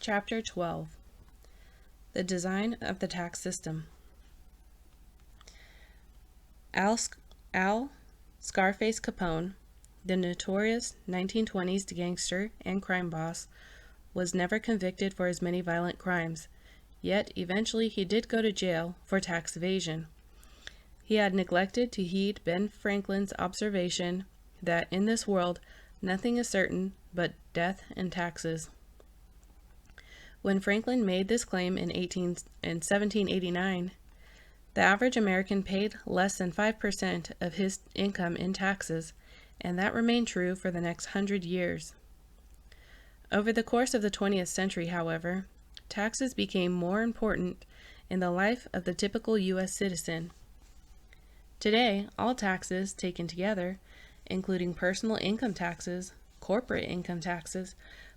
Chapter 12. The Design of the Tax System. Al Scarface Capone, the notorious 1920s gangster and crime boss, was never convicted for his many violent crimes, yet eventually he did go to jail for tax evasion. He had neglected to heed Ben Franklin's observation that in this world nothing is certain but death and taxes. When Franklin made this claim in 1789, the average American paid less than 5% of his income in taxes, and that remained true for the next 100 years. Over the course of the 20th century, however, taxes became more important in the life of the typical U.S. citizen. Today, all taxes taken together, including personal income taxes, corporate income taxes,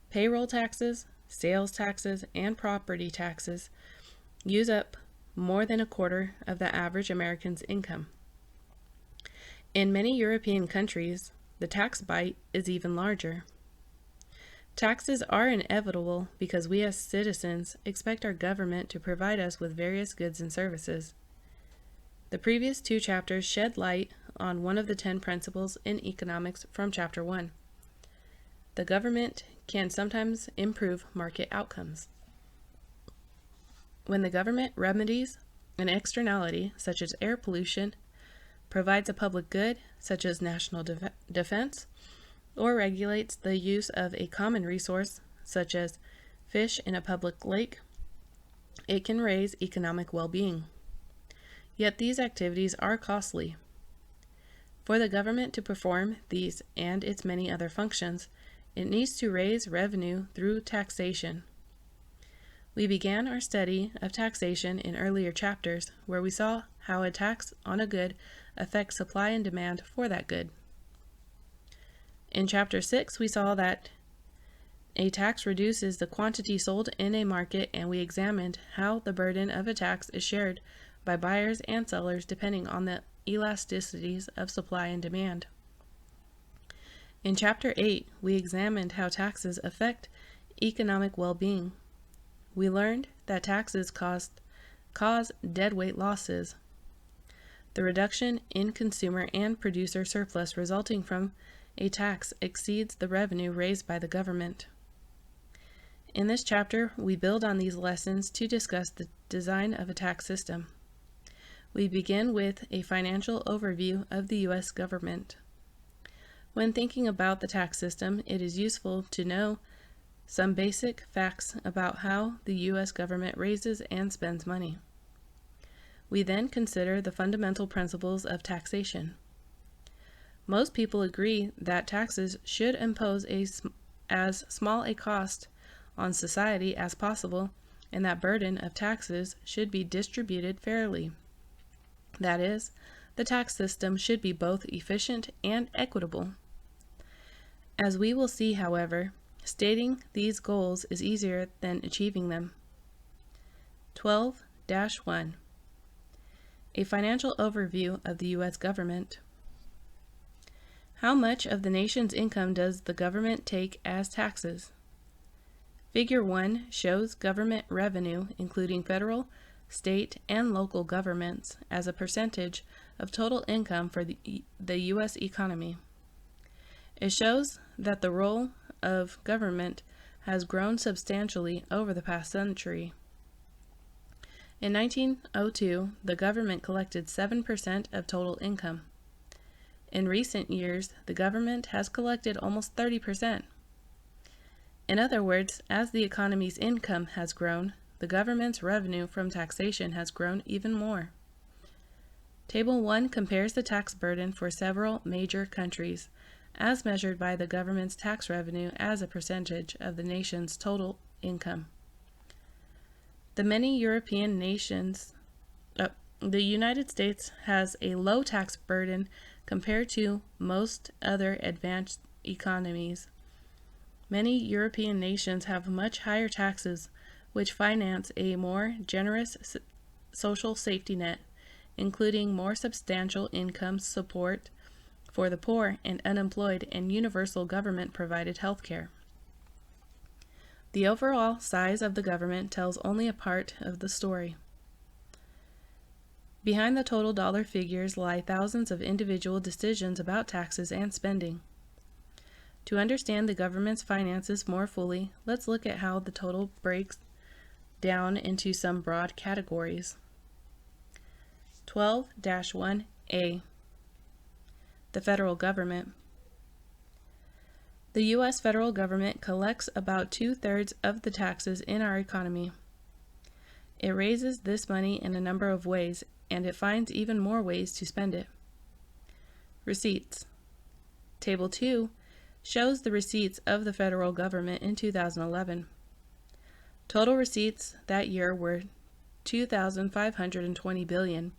payroll taxes, sales taxes, and property taxes, use up more than a quarter of the average American's income. In many European countries, the tax bite is even larger. Taxes are inevitable because we as citizens expect our government to provide us with various goods and services. The previous two chapters shed light on one of the 10 principles in economics from Chapter 1. The government can sometimes improve market outcomes. When the government remedies an externality, such as air pollution, provides a public good, such as national defense, or regulates the use of a common resource, such as fish in a public lake, it can raise economic well-being. Yet these activities are costly. For the government to perform these and its many other functions, it needs to raise revenue through taxation. We began our study of taxation in earlier chapters, where we saw how a tax on a good affects supply and demand for that good. In Chapter 6, we saw that a tax reduces the quantity sold in a market, and we examined how the burden of a tax is shared by buyers and sellers depending on the elasticities of supply and demand. In Chapter 8, we examined how taxes affect economic well-being. We learned that taxes cause deadweight losses. The reduction in consumer and producer surplus resulting from a tax exceeds the revenue raised by the government. In this chapter, we build on these lessons to discuss the design of a tax system. We begin with a financial overview of the U.S. government. When thinking about the tax system, it is useful to know some basic facts about how the U.S. government raises and spends money. We then consider the fundamental principles of taxation. Most people agree that taxes should impose as small a cost on society as possible, and that burden of taxes should be distributed fairly. That is, the tax system should be both efficient and equitable. As we will see, however, stating these goals is easier than achieving them. 12-1. A financial overview of the U.S. government. How much of the nation's income does the government take as taxes? Figure 1 shows government revenue, including federal, state, and local governments, as a percentage of total income for the U.S. economy. It shows that the role of government has grown substantially over the past century. In 1902, the government collected 7% of total income. In recent years, the government has collected almost 30%. In other words, as the economy's income has grown, the government's revenue from taxation has grown even more. Table 1 compares the tax burden for several major countries, as measured by the government's tax revenue as a percentage of the nation's total income. The United States has a low tax burden compared to most other advanced economies. Many European nations have much higher taxes, which finance a more generous social safety net, including more substantial income support for the poor and unemployed and universal government-provided health care. The overall size of the government tells only a part of the story. Behind the total dollar figures lie thousands of individual decisions about taxes and spending. To understand the government's finances more fully, let's look at how the total breaks down into some broad categories. 12-1A. The federal government. The U.S. federal government collects about 2/3 of the taxes in our economy. It raises this money in a number of ways, and it finds even more ways to spend it. Receipts. Table 2 shows the receipts of the federal government in 2011. Total receipts that year were $2,520 billion,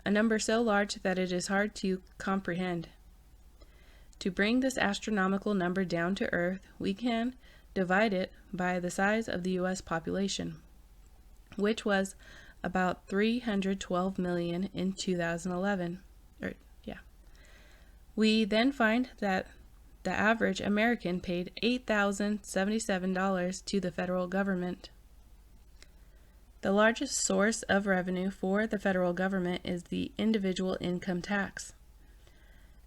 a number so large that it is hard to comprehend. To bring this astronomical number down to earth, we can divide it by the size of the U.S. population, which was about 312 million in 2011. We then find that the average American paid $8,077 to the federal government. The largest source of revenue for the federal government is the individual income tax.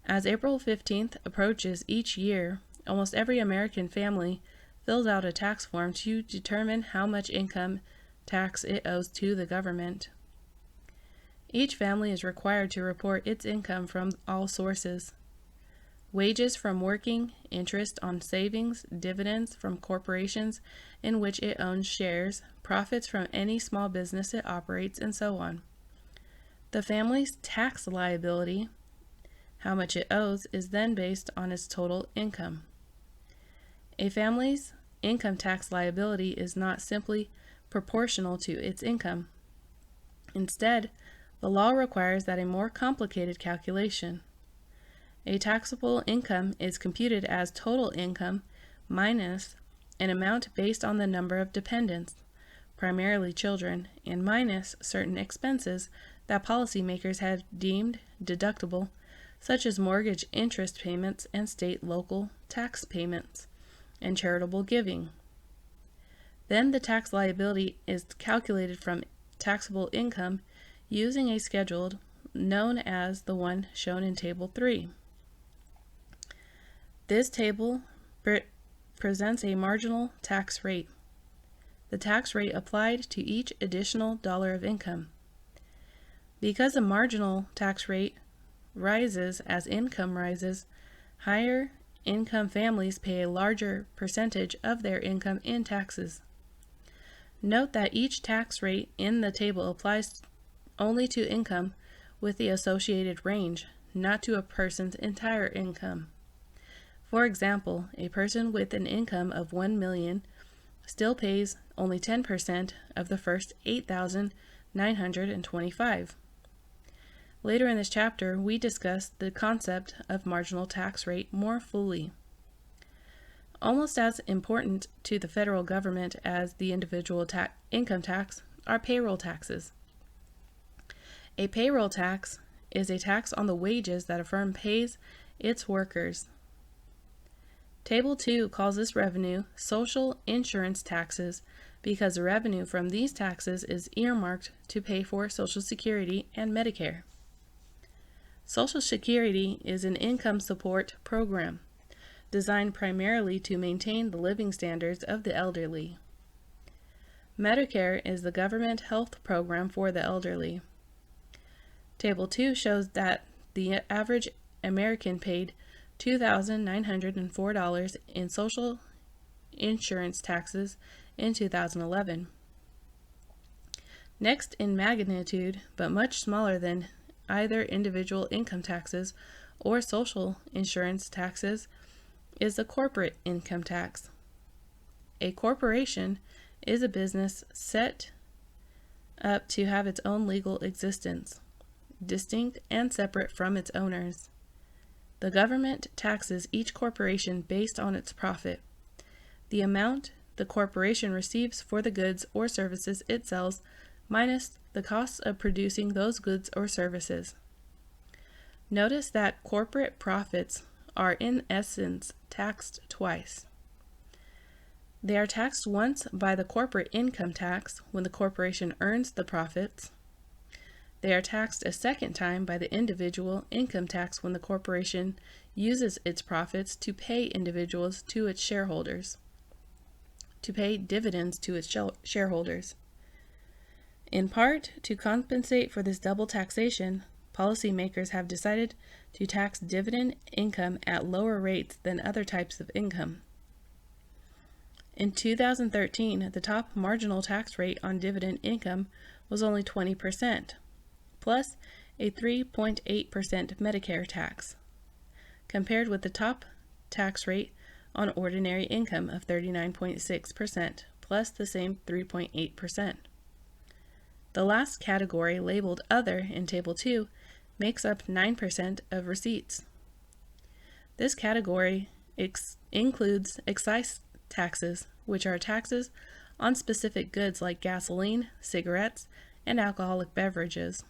As April 15th approaches each year, almost every American family fills out a tax form to determine how much income tax it owes to the government. Each family is required to report its income from all sources: wages from working, interest on savings, dividends from corporations in which it owns shares, profits from any small business it operates, and so on. The family's tax liability, how much it owes, is then based on its total income. A family's income tax liability is not simply proportional to its income. Instead, the law requires that a more complicated calculation. A taxable income is computed as total income minus an amount based on the number of dependents, primarily children, and minus certain expenses that policymakers have deemed deductible, such as mortgage interest payments and state-local tax payments, and charitable giving. Then the tax liability is calculated from taxable income using a schedule known as the one shown in Table 3. This table presents a marginal tax rate, the tax rate applied to each additional dollar of income. Because a marginal tax rate rises as income rises, higher income families pay a larger percentage of their income in taxes. Note that each tax rate in the table applies only to income with the associated range, not to a person's entire income. For example, a person with an income of $1 million still pays only 10% of the first $8,925. Later in this chapter, we discuss the concept of marginal tax rate more fully. Almost as important to the federal government as the individual income tax are payroll taxes. A payroll tax is a tax on the wages that a firm pays its workers. Table 2 calls this revenue social insurance taxes because the revenue from these taxes is earmarked to pay for Social Security and Medicare. Social Security is an income support program designed primarily to maintain the living standards of the elderly. Medicare is the government health program for the elderly. Table 2 shows that the average American paid $2,904 in social insurance taxes in 2011. Next in magnitude, but much smaller than either individual income taxes or social insurance taxes, is the corporate income tax. A corporation is a business set up to have its own legal existence, distinct and separate from its owners. The government taxes each corporation based on its profit, the amount the corporation receives for the goods or services it sells, minus the costs of producing those goods or services. Notice that corporate profits are in essence taxed twice. They are taxed once by the corporate income tax when the corporation earns the profits. They are taxed a second time by the individual income tax when the corporation uses its profits to pay individuals to its shareholders, to pay dividends to its shareholders. In part, to compensate for this double taxation, policymakers have decided to tax dividend income at lower rates than other types of income. In 2013, the top marginal tax rate on dividend income was only 20%, plus a 3.8% Medicare tax, compared with the top tax rate on ordinary income of 39.6%, plus the same 3.8%. The last category, labeled Other in Table 2, makes up 9% of receipts. This category includes excise taxes, which are taxes on specific goods like gasoline, cigarettes, and alcoholic beverages.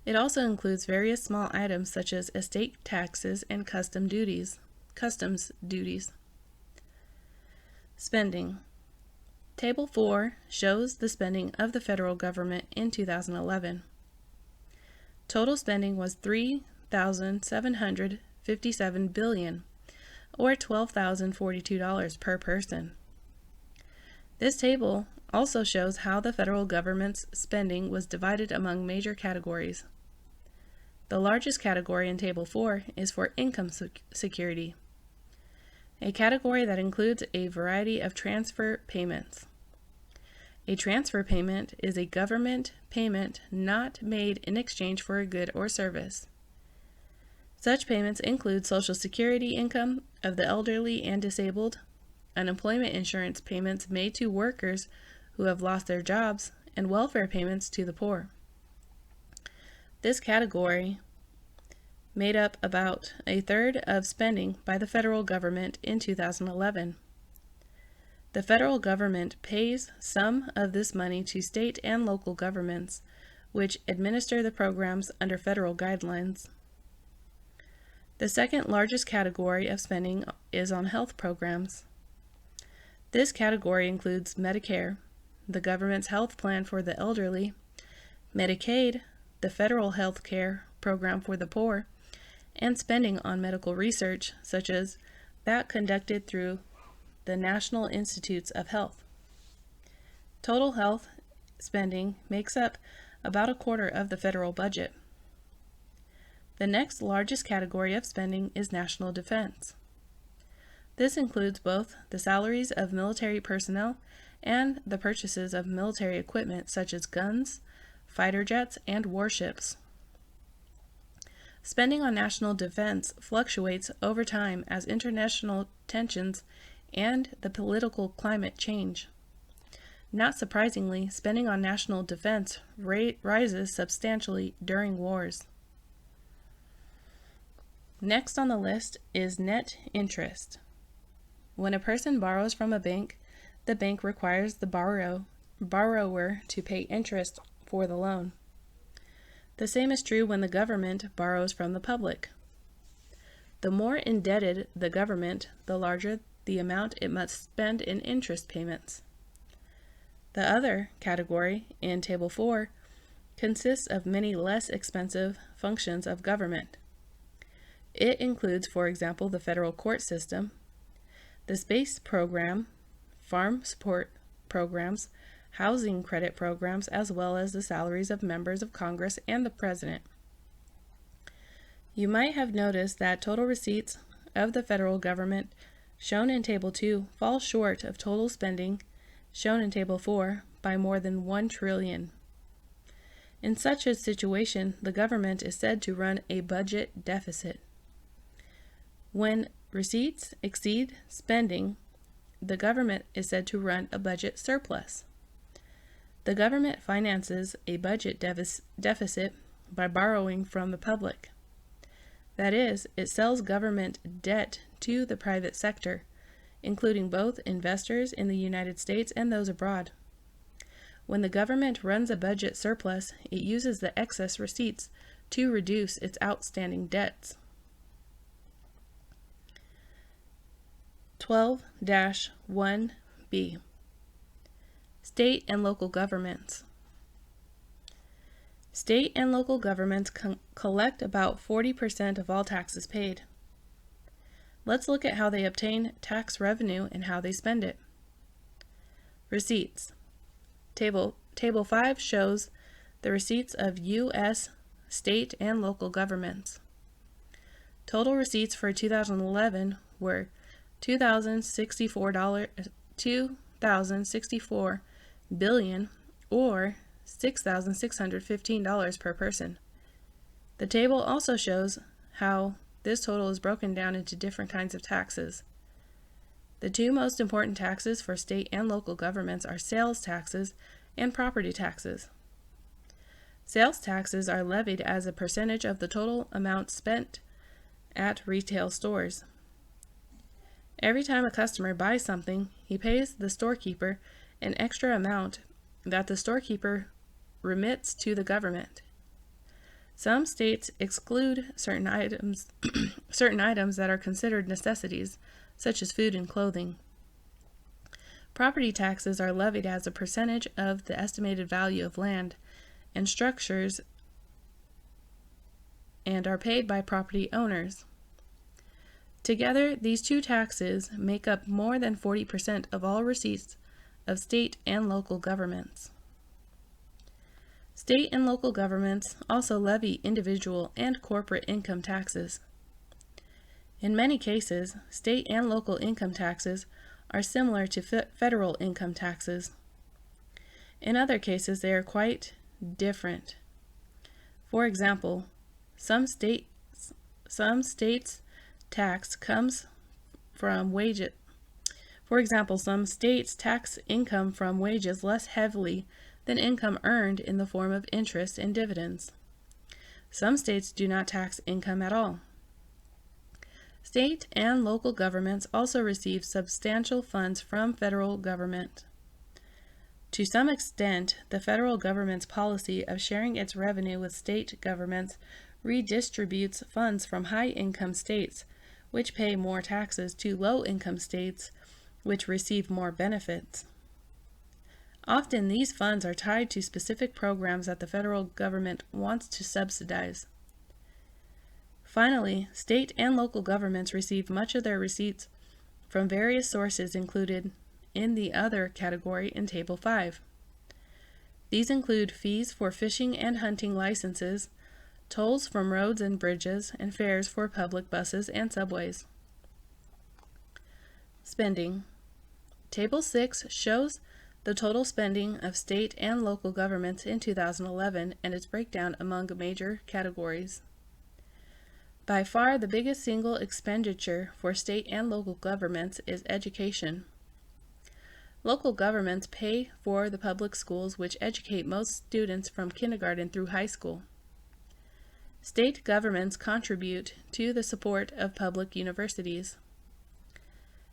It also includes various small items such as estate taxes and customs duties. Spending. Table 4 shows the spending of the federal government in 2011. Total spending was $3,757 billion, or $12,042 per person. This table also shows how the federal government's spending was divided among major categories. The largest category in Table 4 is for income security, a category that includes a variety of transfer payments. A transfer payment is a government payment not made in exchange for a good or service. Such payments include Social Security income of the elderly and disabled, unemployment insurance payments made to workers who have lost their jobs, and welfare payments to the poor. This category made up about a third of spending by the federal government in 2011. The federal government pays some of this money to state and local governments, which administer the programs under federal guidelines. The second largest category of spending is on health programs. This category includes Medicare, the government's health plan for the elderly, Medicaid, the federal health care program for the poor, and spending on medical research, such as that conducted through the National Institutes of Health. Total health spending makes up about a quarter of the federal budget. The next largest category of spending is national defense. This includes both the salaries of military personnel and the purchases of military equipment such as guns, fighter jets, and warships. Spending on national defense fluctuates over time as international tensions and the political climate change. Not surprisingly, spending on national defense rises substantially during wars. Next on the list is net interest. When a person borrows from a bank, the bank requires the borrower to pay interest for the loan. The same is true when the government borrows from the public. The more indebted the government, the larger the amount it must spend in interest payments. The other category in Table 4 consists of many less expensive functions of government. It includes, for example, the federal court system, the space program, farm support programs, housing credit programs, as well as the salaries of members of Congress and the President. You might have noticed that total receipts of the federal government shown in Table 2 fall short of total spending shown in Table 4 by more than $1 trillion. In such a situation, the government is said to run a budget deficit. When receipts exceed spending, the government is said to run a budget surplus. The government finances a budget deficit by borrowing from the public. That is, it sells government debt to the private sector, including both investors in the United States and those abroad. When the government runs a budget surplus, it uses the excess receipts to reduce its outstanding debts. 12-1B. State and local governments. State and local governments collect about 40% of all taxes paid. Let's look at how they obtain tax revenue and how they spend it. Receipts. Table 5 shows the receipts of U.S. state and local governments. Total receipts for 2011 were $2,064 billion, or $6,615 per person. The table also shows how this total is broken down into different kinds of taxes. The two most important taxes for state and local governments are sales taxes and property taxes. Sales taxes are levied as a percentage of the total amount spent at retail stores. Every time a customer buys something, he pays the storekeeper an extra amount that the storekeeper remits to the government. Some states exclude certain items that are considered necessities, such as food and clothing. Property taxes are levied as a percentage of the estimated value of land and structures and are paid by property owners. Together, these two taxes make up more than 40% of all receipts of state and local governments. State and local governments also levy individual and corporate income taxes. In many cases, state and local income taxes are similar to federal income taxes. In other cases, they are quite different. For example, some states' tax comes from wages. For example, some states tax income from wages less heavily than income earned in the form of interest and dividends. Some states do not tax income at all. State and local governments also receive substantial funds from federal government. To some extent, the federal government's policy of sharing its revenue with state governments redistributes funds from high-income states, which pay more taxes, to low-income states, which receive more benefits. Often these funds are tied to specific programs that the federal government wants to subsidize. Finally, state and local governments receive much of their receipts from various sources included in the other category in Table 5. These include fees for fishing and hunting licenses, tolls from roads and bridges, and fares for public buses and subways. Spending. Table 6 shows the total spending of state and local governments in 2011 and its breakdown among major categories. By far, the biggest single expenditure for state and local governments is education. Local governments pay for the public schools, which educate most students from kindergarten through high school. State governments contribute to the support of public universities.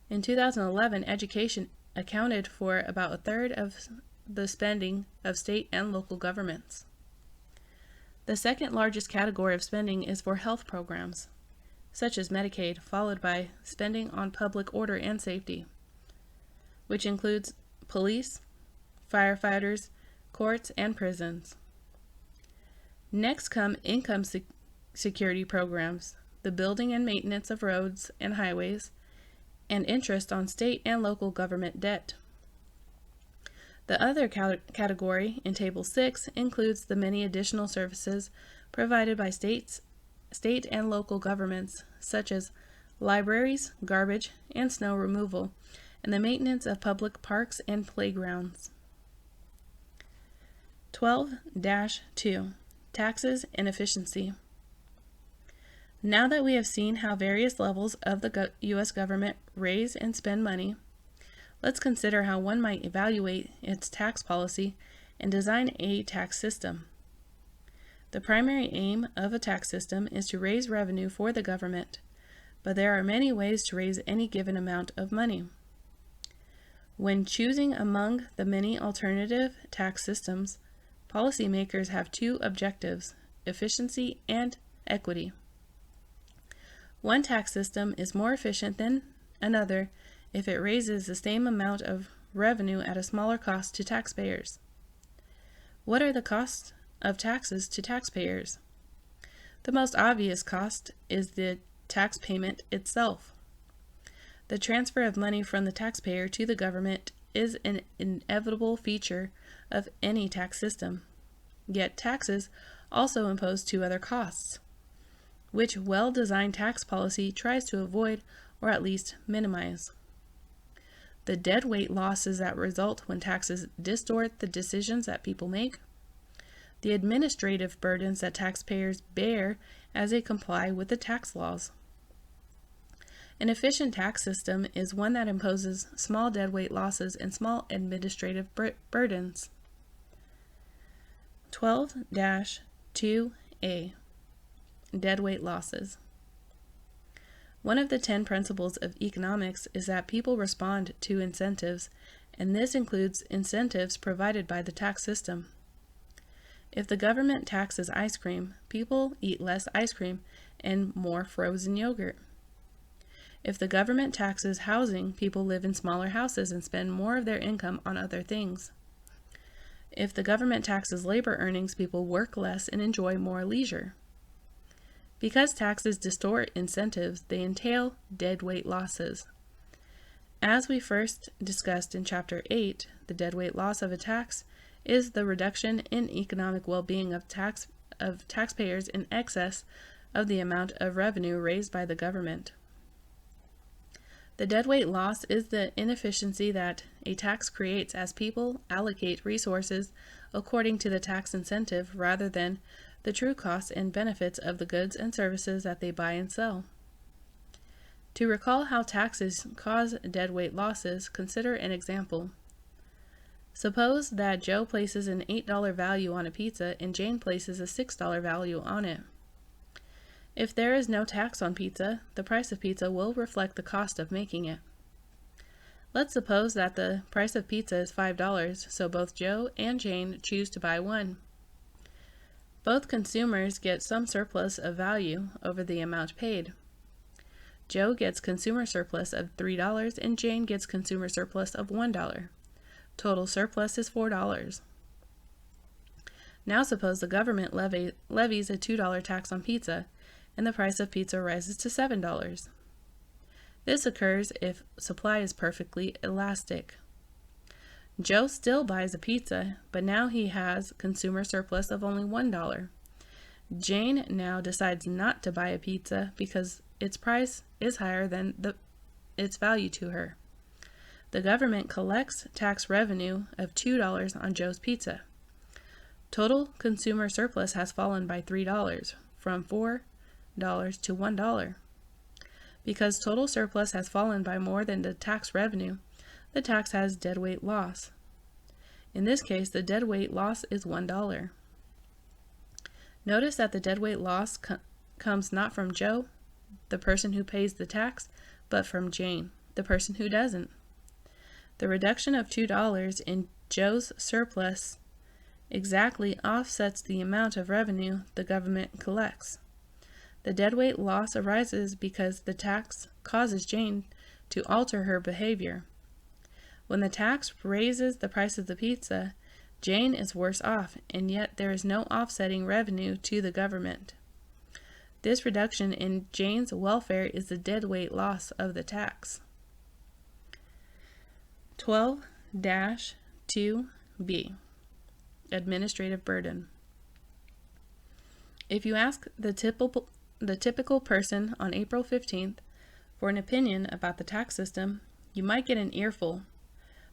In 2011, education accounted for about a third of the spending of state and local governments. The second largest category of spending is for health programs, such as Medicaid, followed by spending on public order and safety, which includes police, firefighters, courts, and prisons. Next come income security programs, the building and maintenance of roads and highways, and interest on state and local government debt. The other category in Table 6 includes the many additional services provided by state and local governments, such as libraries, garbage and snow removal, and the maintenance of public parks and playgrounds. 12-2. Taxes and efficiency. Now that we have seen how various levels of the U.S. government raise and spend money, let's consider how one might evaluate its tax policy and design a tax system. The primary aim of a tax system is to raise revenue for the government, but there are many ways to raise any given amount of money. When choosing among the many alternative tax systems, policymakers have two objectives: efficiency and equity. One tax system is more efficient than another, if it raises the same amount of revenue at a smaller cost to taxpayers. What are the costs of taxes to taxpayers? The most obvious cost is the tax payment itself. The transfer of money from the taxpayer to the government is an inevitable feature of any tax system. Yet taxes also impose two other costs, which well-designed tax policy tries to avoid or at least minimize. The deadweight losses that result when taxes distort the decisions that people make, the administrative burdens that taxpayers bear as they comply with the tax laws. An efficient tax system is one that imposes small deadweight losses and small administrative burdens. 12-2A Deadweight losses. One of the 10 principles of economics is that people respond to incentives, and this includes incentives provided by the tax system. If the government taxes ice cream, people eat less ice cream and more frozen yogurt. If the government taxes housing, people live in smaller houses and spend more of their income on other things. If the government taxes labor earnings, people work less and enjoy more leisure. Because taxes distort incentives, they entail deadweight losses. As we first discussed in Chapter 8, the deadweight loss of a tax is the reduction in economic well-being of taxpayers in excess of the amount of revenue raised by the government. The deadweight loss is the inefficiency that a tax creates as people allocate resources according to the tax incentive rather than the true costs and benefits of the goods and services that they buy and sell. To recall how taxes cause deadweight losses, consider an example. Suppose that Joe places an $8 value on a pizza and Jane places a $6 value on it. If there is no tax on pizza, the price of pizza will reflect the cost of making it. Let's suppose that the price of pizza is $5, so both Joe and Jane choose to buy one. Both consumers get some surplus of value over the amount paid. Joe gets consumer surplus of $3 and Jane gets consumer surplus of $1. Total surplus is $4. Now suppose the government levies a $2 tax on pizza, and the price of pizza rises to $7. This occurs if supply is perfectly elastic. Joe still buys a pizza, but now he has consumer surplus of only $1. Jane now decides not to buy a pizza because its price is higher than its value to her. The government collects tax revenue of $2 on Joe's pizza. Total consumer surplus has fallen by $3, from $4 to $1. Because total surplus has fallen by more than the tax revenue, the tax has deadweight loss. In this case, the deadweight loss is $1. Notice that the deadweight loss comes not from Joe, the person who pays the tax, but from Jane, the person who doesn't. The reduction of $2 in Joe's surplus exactly offsets the amount of revenue the government collects. The deadweight loss arises because the tax causes Jane to alter her behavior. When the tax raises the price of the pizza, Jane is worse off, and yet there is no offsetting revenue to the government. This reduction in Jane's welfare is the deadweight loss of the tax. 12-2B Administrative burden. If you ask the typical person on April 15th for an opinion about the tax system, you might get an earful,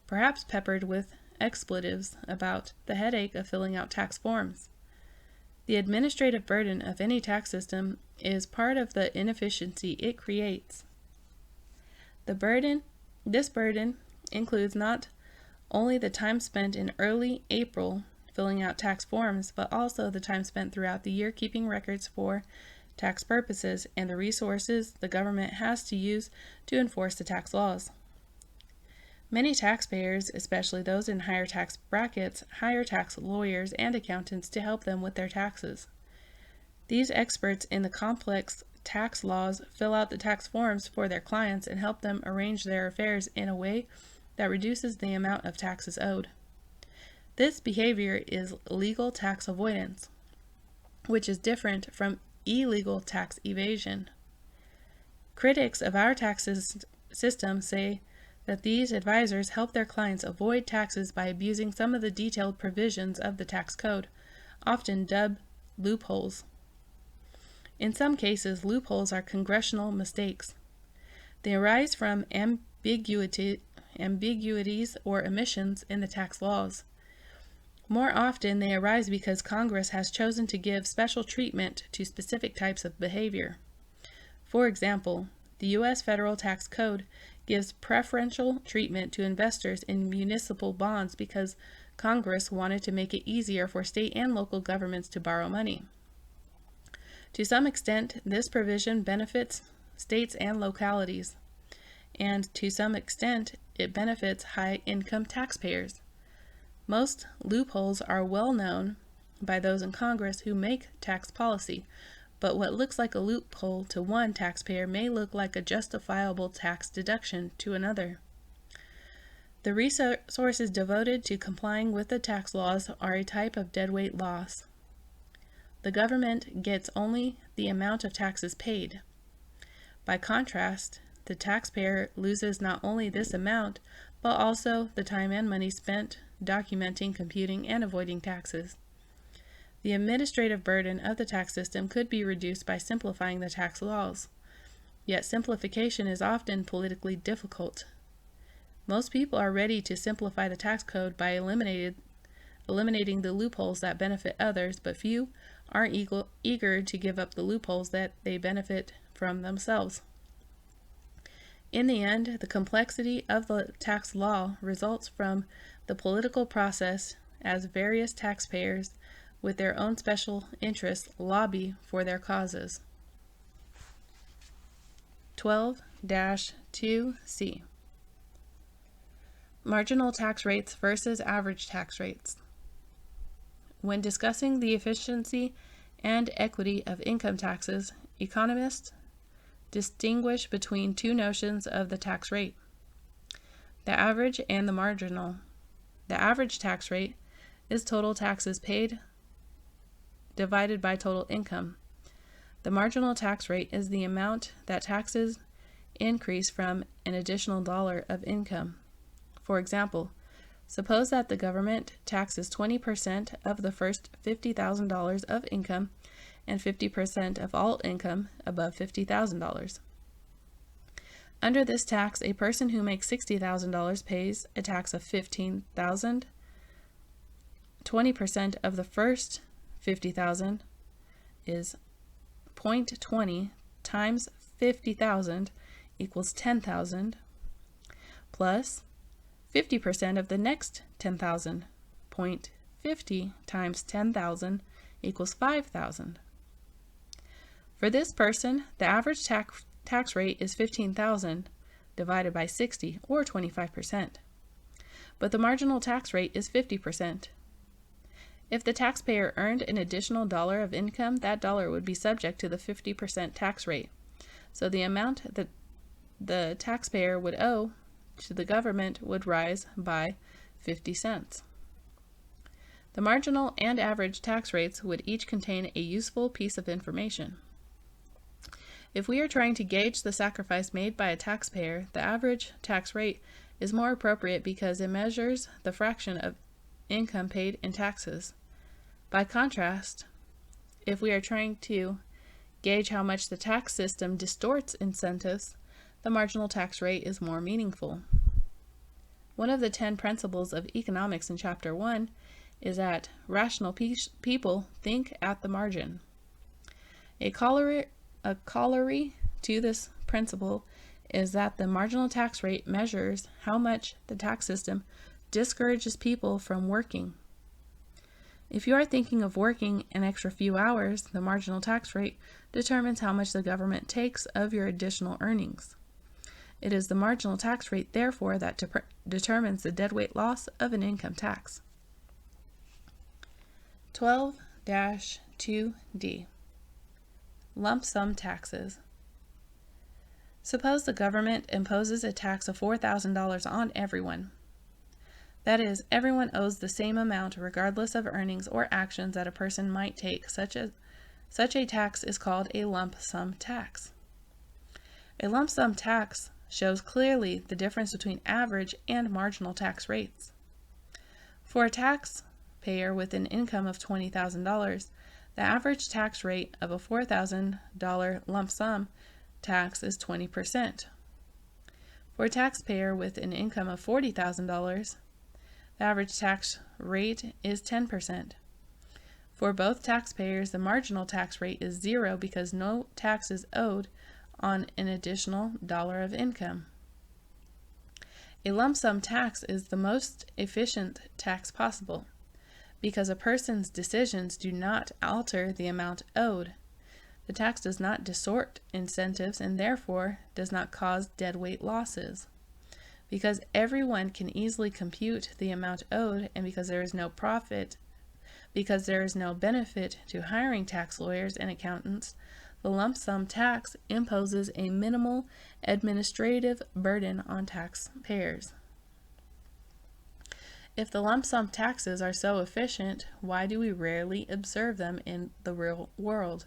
perhaps peppered with expletives about the headache of filling out tax forms. The administrative burden of any tax system is part of the inefficiency it creates. This burden includes not only the time spent in early April filling out tax forms, but also the time spent throughout the year keeping records for tax purposes and the resources the government has to use to enforce the tax laws. Many taxpayers, especially those in higher tax brackets, hire tax lawyers and accountants to help them with their taxes. These experts in the complex tax laws fill out the tax forms for their clients and help them arrange their affairs in a way that reduces the amount of taxes owed. This behavior is legal tax avoidance, which is different from illegal tax evasion. Critics of our tax system say that these advisors help their clients avoid taxes by abusing some of the detailed provisions of the tax code, often dubbed loopholes. In some cases, loopholes are congressional mistakes. They arise from ambiguities or omissions in the tax laws. More often, they arise because Congress has chosen to give special treatment to specific types of behavior. For example, the U.S. Federal Tax Code gives preferential treatment to investors in municipal bonds because Congress wanted to make it easier for state and local governments to borrow money. To some extent, this provision benefits states and localities, and to some extent, it benefits high-income taxpayers. Most loopholes are well known by those in Congress who make tax policy, but what looks like a loophole to one taxpayer may look like a justifiable tax deduction to another. The resources devoted to complying with the tax laws are a type of deadweight loss. The government gets only the amount of taxes paid. By contrast, the taxpayer loses not only this amount, but also the time and money spent documenting, computing, and avoiding taxes. The administrative burden of the tax system could be reduced by simplifying the tax laws, yet simplification is often politically difficult. Most people are ready to simplify the tax code by eliminating the loopholes that benefit others, but few are eager to give up the loopholes that they benefit from themselves. In the end, the complexity of the tax law results from the political process as various taxpayers with their own special interests lobby for their causes. 12-2C. Marginal tax rates versus average tax rates. When discussing the efficiency and equity of income taxes, economists distinguish between two notions of the tax rate: the average and the marginal. The average tax rate is total taxes paid divided by total income. The marginal tax rate is the amount that taxes increase from an additional dollar of income. For example, suppose that the government taxes 20% of the first $50,000 of income and 50% of all income above $50,000. Under this tax, a person who makes $60,000 pays a tax of $15,000. 20% of the first $50,000 is 0.20 times 50,000 equals 10,000, plus 50% of the next 10,000. 0.50 times 10,000 equals 5,000. For this person, the average tax rate is 15,000 divided by 60, or 25%. But the marginal tax rate is 50%. If the taxpayer earned an additional dollar of income, that dollar would be subject to the 50% tax rate. So the amount that the taxpayer would owe to the government would rise by 50 cents. The marginal and average tax rates would each contain a useful piece of information. If we are trying to gauge the sacrifice made by a taxpayer, the average tax rate is more appropriate because it measures the fraction of income paid in taxes. By contrast, if we are trying to gauge how much the tax system distorts incentives, the marginal tax rate is more meaningful. One of the 10 principles of economics in Chapter 1 is that rational people think at the margin. A corollary to this principle is that the marginal tax rate measures how much the tax system discourages people from working. If you are thinking of working an extra few hours, the marginal tax rate determines how much the government takes of your additional earnings. It is the marginal tax rate, therefore, that determines the deadweight loss of an income tax. 12-2D. Lump sum taxes. Suppose the government imposes a tax of $4,000 on everyone. That is, everyone owes the same amount regardless of earnings or actions that a person might take. Such a tax is called a lump sum tax. A lump sum tax shows clearly the difference between average and marginal tax rates. For a taxpayer with an income of $20,000, the average tax rate of a $4,000 lump sum tax is 20%. For a taxpayer with an income of $40,000, the average tax rate is 10%. For both taxpayers, the marginal tax rate is 0 because no tax is owed on an additional dollar of income. A lump sum tax is the most efficient tax possible because a person's decisions do not alter the amount owed. The tax does not distort incentives and therefore does not cause deadweight losses. Because everyone can easily compute the amount owed, and because there is no benefit to hiring tax lawyers and accountants, the lump sum tax imposes a minimal administrative burden on taxpayers. If the lump sum taxes are so efficient, why do we rarely observe them in the real world?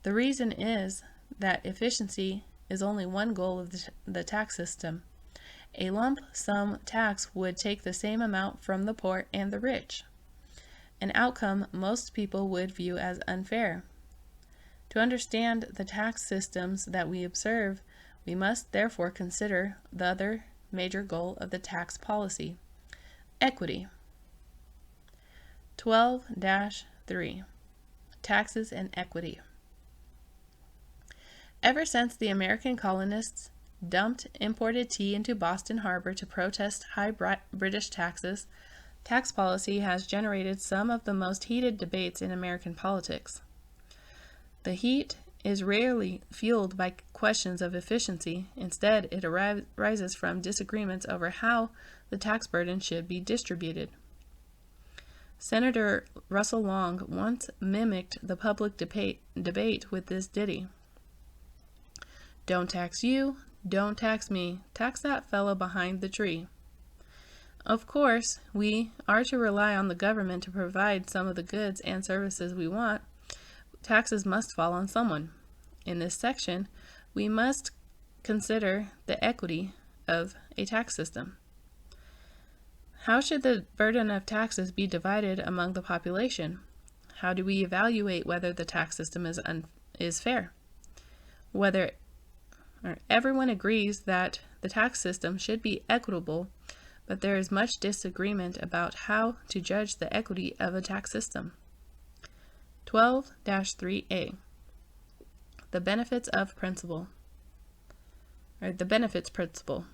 The reason is that efficiency is only one goal of the tax system. A lump sum tax would take the same amount from the poor and the rich, an outcome most people would view as unfair. To understand the tax systems that we observe, we must therefore consider the other major goal of the tax policy: equity. 12-3 Taxes and Equity. Ever since the American colonists dumped imported tea into Boston Harbor to protest high British taxes, tax policy has generated some of the most heated debates in American politics. The heat is rarely fueled by questions of efficiency. Instead, it arises from disagreements over how the tax burden should be distributed. Senator Russell Long once mimicked the public debate with this ditty: "Don't tax you, don't tax me, tax that fellow behind the tree." Of course, we are to rely on the government to provide some of the goods and services we want. Taxes must fall on someone. In this section, we must consider the equity of a tax system. How should the burden of taxes be divided among the population? How do we evaluate whether the tax system is fair? Everyone agrees that the tax system should be equitable, but there is much disagreement about how to judge the equity of a tax system. 12-3A The benefits principle.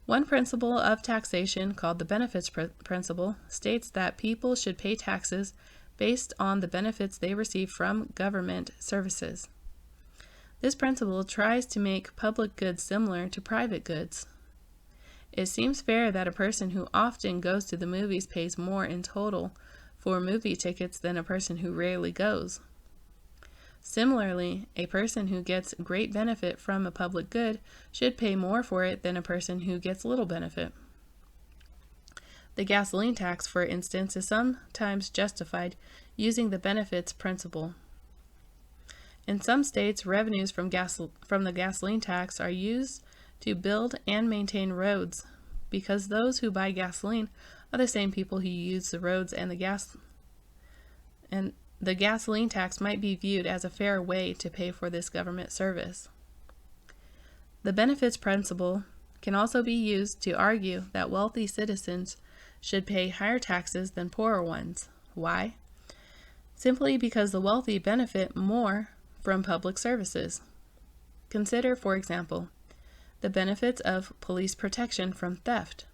One principle of taxation, called the benefits principle, states that people should pay taxes based on the benefits they receive from government services. This principle tries to make public goods similar to private goods. It seems fair that a person who often goes to the movies pays more in total for movie tickets than a person who rarely goes. Similarly, a person who gets great benefit from a public good should pay more for it than a person who gets little benefit. The gasoline tax, for instance, is sometimes justified using the benefits principle. In some states, revenues from the gasoline tax are used to build and maintain roads, because those who buy gasoline are the same people who use the roads, and the gasoline tax might be viewed as a fair way to pay for this government service. The benefits principle can also be used to argue that wealthy citizens should pay higher taxes than poorer ones. Why? Simply because the wealthy benefit more from public services. Consider, for example, the benefits of police protection from theft.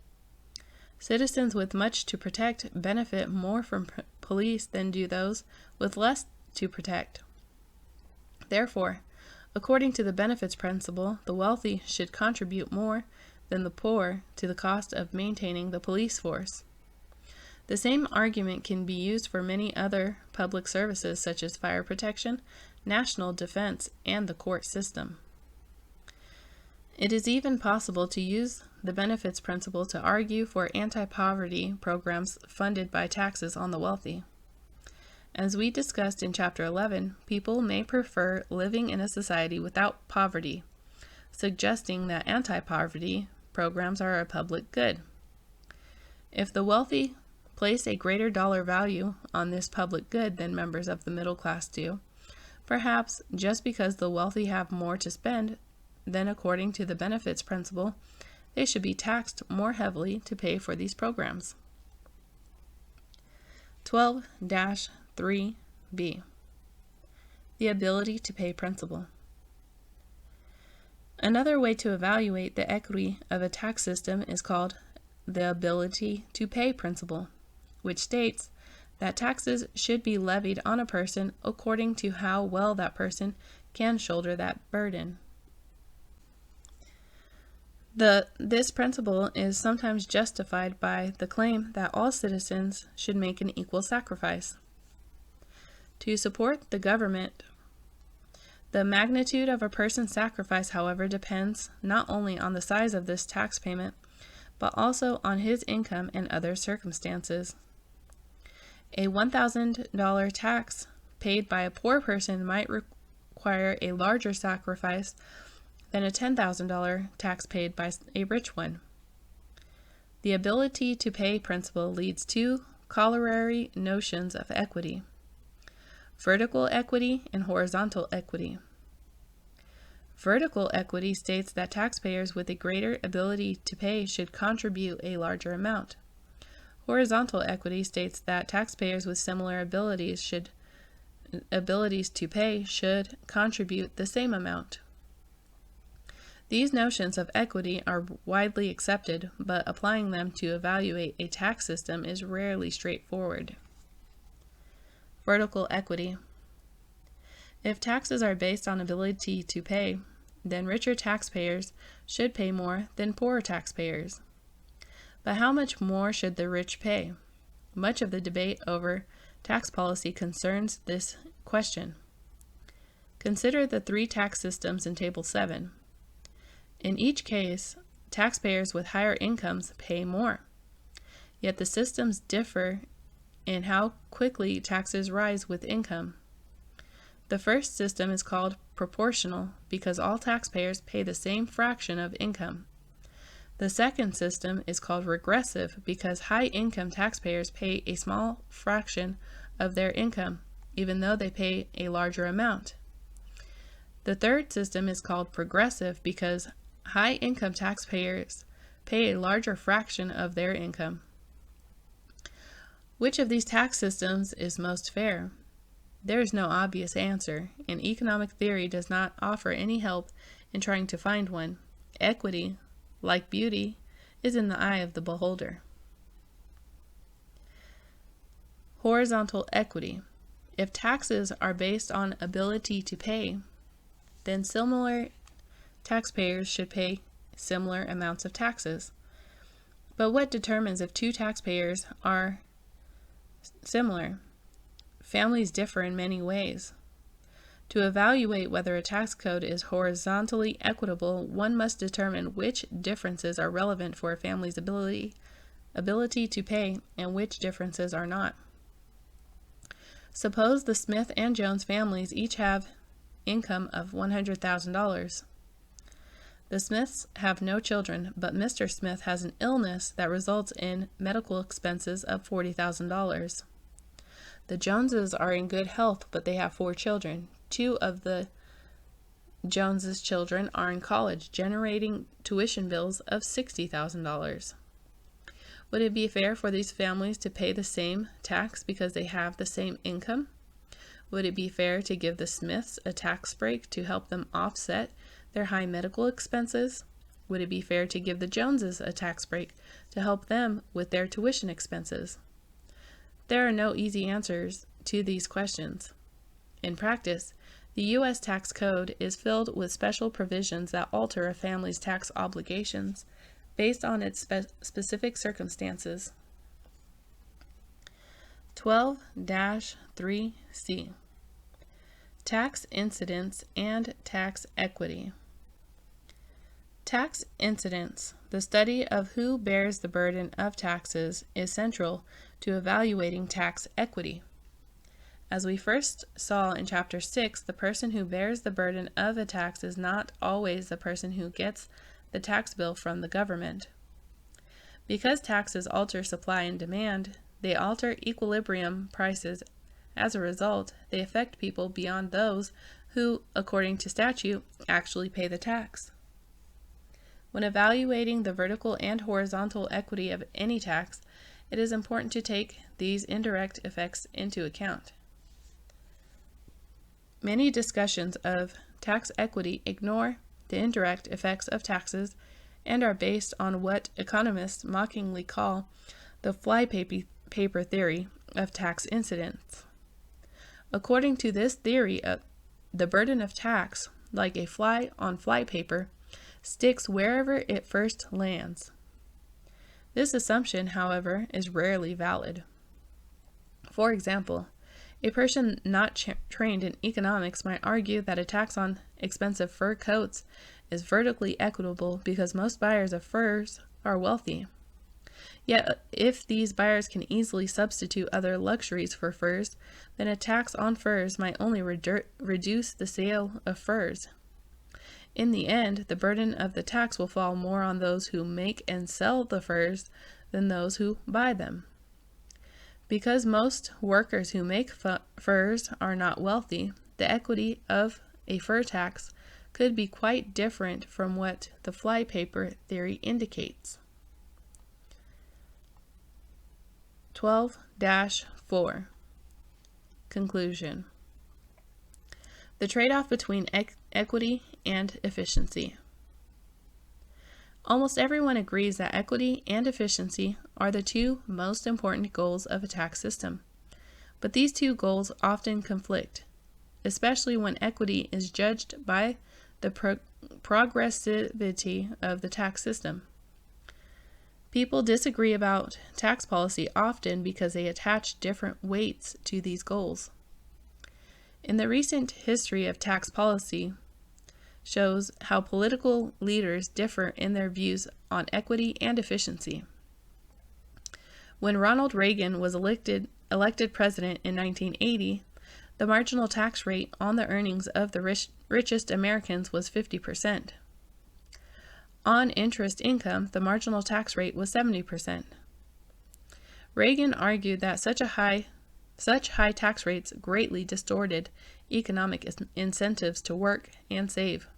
Citizens with much to protect benefit more from police than do those with less to protect. Therefore, according to the benefits principle, the wealthy should contribute more than the poor to the cost of maintaining the police force. The same argument can be used for many other public services such as fire protection, national defense, and the court system. It is even possible to use the benefits principle to argue for anti-poverty programs funded by taxes on the wealthy. As we discussed in Chapter 11, people may prefer living in a society without poverty, suggesting that anti-poverty programs are a public good. If the wealthy place a greater dollar value on this public good than members of the middle class do, perhaps just because the wealthy have more to spend, then according to the benefits principle, they should be taxed more heavily to pay for these programs. 12-3b. The ability to pay principle. Another way to evaluate the equity of a tax system is called the ability to pay principle, which states that taxes should be levied on a person according to how well that person can shoulder that burden. This principle is sometimes justified by the claim that all citizens should make an equal sacrifice. To support the government, the magnitude of a person's sacrifice, however, depends not only on the size of this tax payment, but also on his income and other circumstances. A $1,000 tax paid by a poor person might require a larger sacrifice than a $10,000 tax paid by a rich one. The ability to pay principle leads to corollary notions of equity: vertical equity and horizontal equity. Vertical equity states that taxpayers with a greater ability to pay should contribute a larger amount. Horizontal equity states that taxpayers with similar abilities to pay should contribute the same amount. These notions of equity are widely accepted, but applying them to evaluate a tax system is rarely straightforward. Vertical equity. If taxes are based on ability to pay, then richer taxpayers should pay more than poorer taxpayers. But how much more should the rich pay? Much of the debate over tax policy concerns this question. Consider the three tax systems in Table 7. In each case, taxpayers with higher incomes pay more. Yet the systems differ in how quickly taxes rise with income. The first system is called proportional because all taxpayers pay the same fraction of income. The second system is called regressive because high-income taxpayers pay a small fraction of their income, even though they pay a larger amount. The third system is called progressive because high-income taxpayers pay a larger fraction of their income. Which of these tax systems is most fair? There is no obvious answer, and economic theory does not offer any help in trying to find one. Equity, like beauty, is in the eye of the beholder. Horizontal equity. If taxes are based on ability to pay, then similar taxpayers should pay similar amounts of taxes. But what determines if two taxpayers are similar? Families differ in many ways. To evaluate whether a tax code is horizontally equitable, one must determine which differences are relevant for a family's ability to pay and which differences are not. Suppose the Smith and Jones families each have income of $100,000. The Smiths have no children, but Mr. Smith has an illness that results in medical expenses of $40,000. The Joneses are in good health, but they have 4 children. 2 of the Joneses' children are in college, generating tuition bills of $60,000. Would it be fair for these families to pay the same tax because they have the same income? Would it be fair to give the Smiths a tax break to help them offset their high medical expenses? Would it be fair to give the Joneses a tax break to help them with their tuition expenses? There are no easy answers to these questions. In practice, the U.S. tax code is filled with special provisions that alter a family's tax obligations based on its specific circumstances. 12-3C. Tax incidence and tax equity. Tax incidence, the study of who bears the burden of taxes, is central to evaluating tax equity. As we first saw in Chapter 6, the person who bears the burden of a tax is not always the person who gets the tax bill from the government. Because taxes alter supply and demand, they alter equilibrium prices. As a result, they affect people beyond those who, according to statute, actually pay the tax. When evaluating the vertical and horizontal equity of any tax, it is important to take these indirect effects into account. Many discussions of tax equity ignore the indirect effects of taxes and are based on what economists mockingly call the flypaper theory of tax incidence. According to this theory, the burden of tax, like a fly on flypaper, sticks wherever it first lands. This assumption, however, is rarely valid. For example, a person not trained in economics might argue that a tax on expensive fur coats is vertically equitable because most buyers of furs are wealthy. Yet, if these buyers can easily substitute other luxuries for furs, then a tax on furs might only reduce the sale of furs. In the end, the burden of the tax will fall more on those who make and sell the furs than those who buy them. Because most workers who make furs are not wealthy, the equity of a fur tax could be quite different from what the flypaper theory indicates. 12-4 Conclusion. The trade-off between equity and efficiency. Almost everyone agrees that equity and efficiency are the two most important goals of a tax system. But these two goals often conflict, especially when equity is judged by the progressivity of the tax system. People disagree about tax policy often because they attach different weights to these goals. In the recent history of tax policy shows how political leaders differ in their views on equity and efficiency. When Ronald Reagan was elected president in 1980, the marginal tax rate on the earnings of the richest Americans was 50%. On interest income, the marginal tax rate was 70%. Reagan argued that such high tax rates greatly distorted economic incentives to work and save.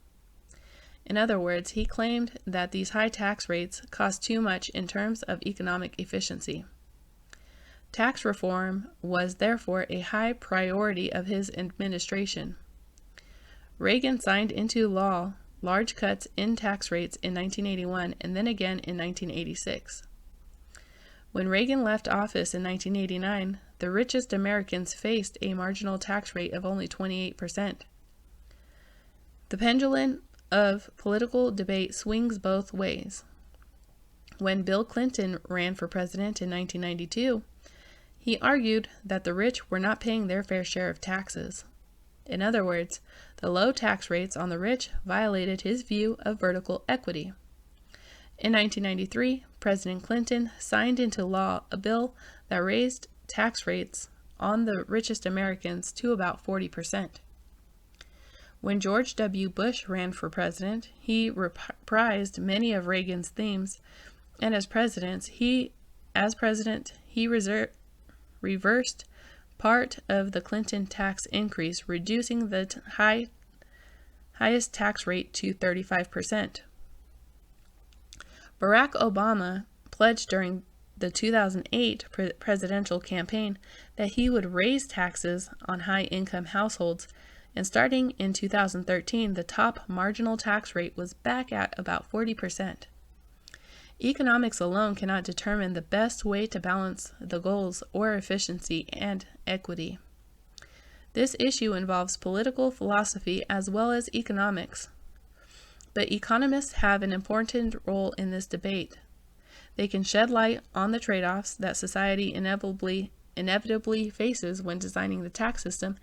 In other words, he claimed that these high tax rates cost too much in terms of economic efficiency. Tax reform was therefore a high priority of his administration. Reagan signed into law large cuts in tax rates in 1981 and then again in 1986. When Reagan left office in 1989, the richest Americans faced a marginal tax rate of only 28%. The pendulum of political debate swings both ways. When Bill Clinton ran for president in 1992, he argued that the rich were not paying their fair share of taxes. In other words, the low tax rates on the rich violated his view of vertical equity. In 1993, President Clinton signed into law a bill that raised tax rates on the richest Americans to about 40%. When George W. Bush ran for president, he reprised many of Reagan's themes, and as president, he reversed part of the Clinton tax increase, reducing the highest tax rate to 35%. Barack Obama pledged during the 2008 presidential campaign that he would raise taxes on high-income households, and starting in 2013, the top marginal tax rate was back at about 40%. Economics alone cannot determine the best way to balance the goals or efficiency and equity. This issue involves political philosophy as well as economics. But economists have an important role in this debate. They can shed light on the trade-offs that society inevitably faces when designing the tax system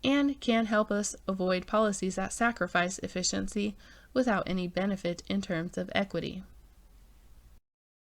and can help us avoid policies that sacrifice efficiency without any benefit in terms of equity.